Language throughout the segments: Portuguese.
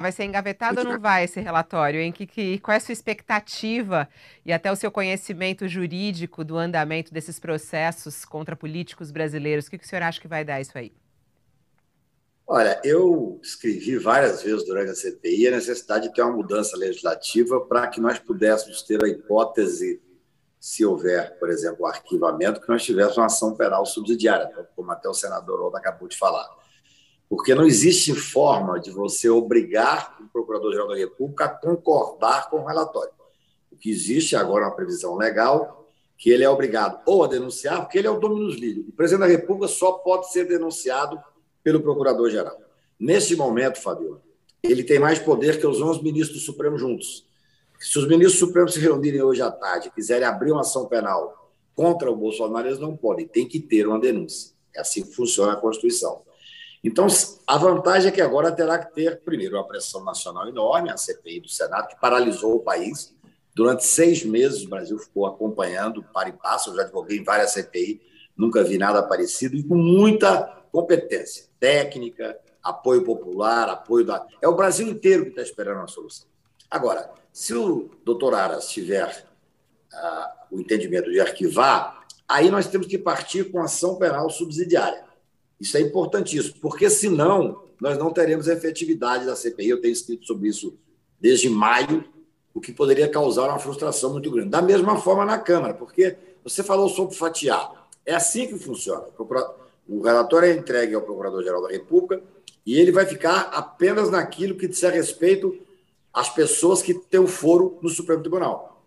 Vai ser engavetado ou não vai esse relatório? Qual é a sua expectativa e até o seu conhecimento jurídico do andamento desses processos contra políticos brasileiros? O que o senhor acha que vai dar isso aí? Olha, eu escrevi várias vezes durante a CPI a necessidade de ter uma mudança legislativa para que nós pudéssemos ter a hipótese, se houver, por exemplo, o arquivamento, que nós tivéssemos uma ação penal subsidiária, como até o senador Oda acabou de falar. Porque não existe forma de você obrigar o Procurador-Geral da República a concordar com o relatório. O que existe agora é uma previsão legal que ele é obrigado ou a denunciar, porque ele é o dominus litis. O presidente da República só pode ser denunciado pelo Procurador-Geral. Neste momento, Fabiola, ele tem mais poder que os 11 ministros do Supremo juntos. Se os ministros supremos se reunirem hoje à tarde e quiserem abrir uma ação penal contra o Bolsonaro, eles não podem, tem que ter uma denúncia. É assim que funciona a Constituição. Então, a vantagem é que agora terá que ter, primeiro, uma pressão nacional enorme, a CPI do Senado, que paralisou o país. Durante 6 meses, o Brasil ficou acompanhando, para e passo. Eu já advoguei em várias CPI, nunca vi nada parecido, e com muita competência técnica, apoio popular, apoio da... É o Brasil inteiro que está esperando uma solução. Agora, se o doutor Aras tiver o entendimento de arquivar, aí nós temos que partir com ação penal subsidiária. Isso é importantíssimo, porque senão nós não teremos efetividade da CPI. Eu tenho escrito sobre isso desde maio, o que poderia causar uma frustração muito grande. Da mesma forma na Câmara, porque você falou sobre fatiar. É assim que funciona. O relatório é entregue ao Procurador-Geral da República e ele vai ficar apenas naquilo que disser respeito às pessoas que têm o foro no Supremo Tribunal.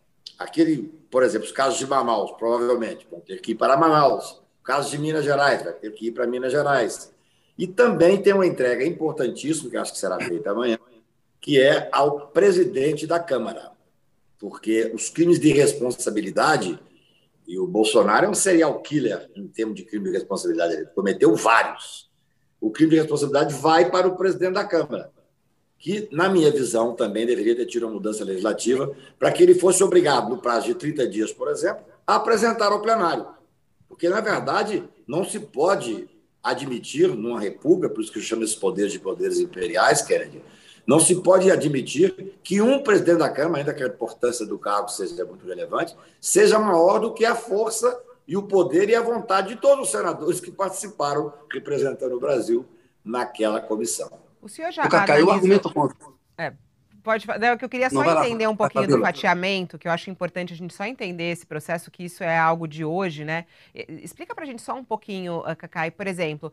Por exemplo, os casos de Manaus, provavelmente, vão ter que ir para Manaus. Caso de Minas Gerais, vai ter que ir para Minas Gerais. E também tem uma entrega importantíssima, que acho que será feita amanhã, que é ao presidente da Câmara. Porque os crimes de responsabilidade, e o Bolsonaro é um serial killer em termos de crime de responsabilidade, ele cometeu vários. O crime de responsabilidade vai para o presidente da Câmara, que, na minha visão, também deveria ter tido uma mudança legislativa para que ele fosse obrigado, no prazo de 30 dias, por exemplo, a apresentar ao plenário. Porque, na verdade, não se pode admitir numa república, por isso que eu chamo esses poderes de poderes imperiais, Kennedy, não se pode admitir que um presidente da Câmara, ainda que a importância do cargo seja muito relevante, seja maior do que a força e o poder e a vontade de todos os senadores que participaram representando o Brasil naquela comissão. O senhor já O Cacá, eu analisou... argumento contra. Não, é que eu queria Não, só vai lá, entender um vai, pouquinho do Fabiola. fatiamento, que eu acho importante a gente só entender esse processo, que isso é algo de hoje, né? Explica pra gente só um pouquinho, Cacai, por exemplo,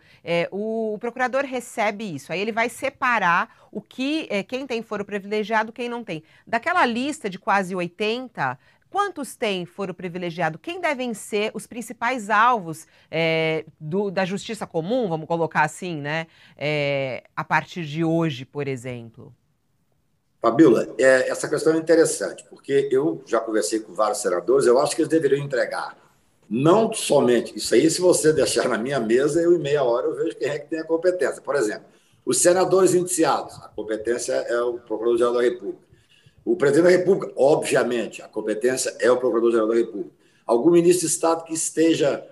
o procurador recebe isso, aí ele vai separar quem tem foro privilegiado, quem não tem. Daquela lista de quase 80, quantos têm foro privilegiado? Quem devem ser os principais alvos da justiça comum, vamos colocar assim, né? A partir de hoje, por exemplo. Fabiola, essa questão é interessante, porque eu já conversei com vários senadores, eu acho que eles deveriam entregar não somente isso aí, se você deixar na minha mesa, eu em meia hora eu vejo quem é que tem a competência. Por exemplo, os senadores indiciados, a competência é o Procurador-Geral da República. O presidente da República, obviamente, a competência é o Procurador-Geral da República. Algum ministro de Estado que esteja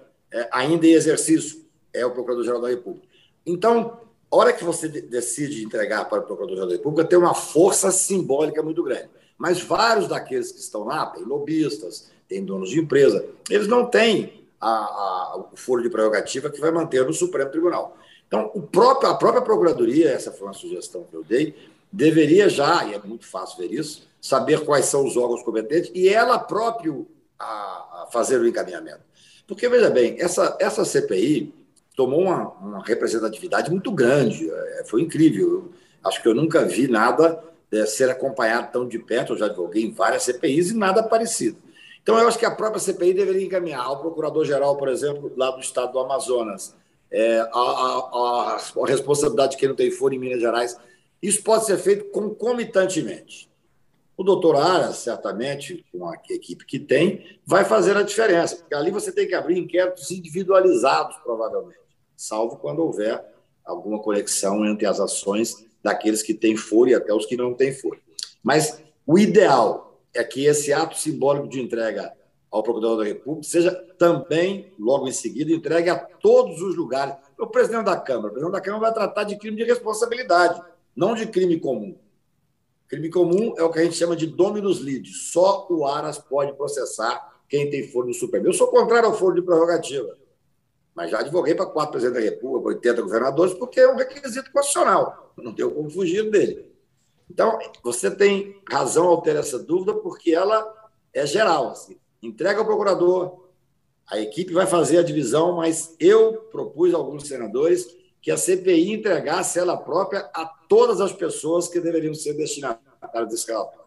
ainda em exercício é o Procurador-Geral da República. Então, a hora que você decide entregar para o Procurador-Geral da República, tem uma força simbólica muito grande. Mas vários daqueles que estão lá, tem lobistas, tem donos de empresa, eles não têm o foro de prerrogativa que vai manter no Supremo Tribunal. Então, a própria Procuradoria, essa foi uma sugestão que eu dei, deveria já, e é muito fácil ver isso, saber quais são os órgãos competentes e ela própria a fazer o encaminhamento. Porque, veja bem, essa CPI tomou uma representatividade muito grande, foi incrível. Acho que eu nunca vi nada ser acompanhado tão de perto, eu já advoguei em várias CPIs e nada parecido. Então, eu acho que a própria CPI deveria encaminhar ao Procurador-Geral, por exemplo, lá do estado do Amazonas, a responsabilidade de quem não tem foro em Minas Gerais. Isso pode ser feito concomitantemente. O doutor Aras, certamente, com a equipe que tem, vai fazer a diferença, porque ali você tem que abrir inquéritos individualizados, provavelmente, salvo quando houver alguma conexão entre as ações daqueles que têm foro e até os que não têm foro. Mas o ideal é que esse ato simbólico de entrega ao Procurador da República seja também, logo em seguida, entregue a todos os lugares. O presidente da Câmara vai tratar de crime de responsabilidade, não de crime comum. Crime comum é o que a gente chama de dominus litis. Só o Aras pode processar quem tem foro no Supremo. Eu sou contrário ao foro de prerrogativa, mas já advoguei para 4 presidentes da República, para 80 governadores, porque é um requisito constitucional. Não tenho como fugir dele. Então, você tem razão ao ter essa dúvida, porque ela é geral. Assim. Entrega ao procurador, a equipe vai fazer a divisão, mas eu propus a alguns senadores que a CPI entregasse ela própria a todas as pessoas que deveriam ser destinatárias desse relatório.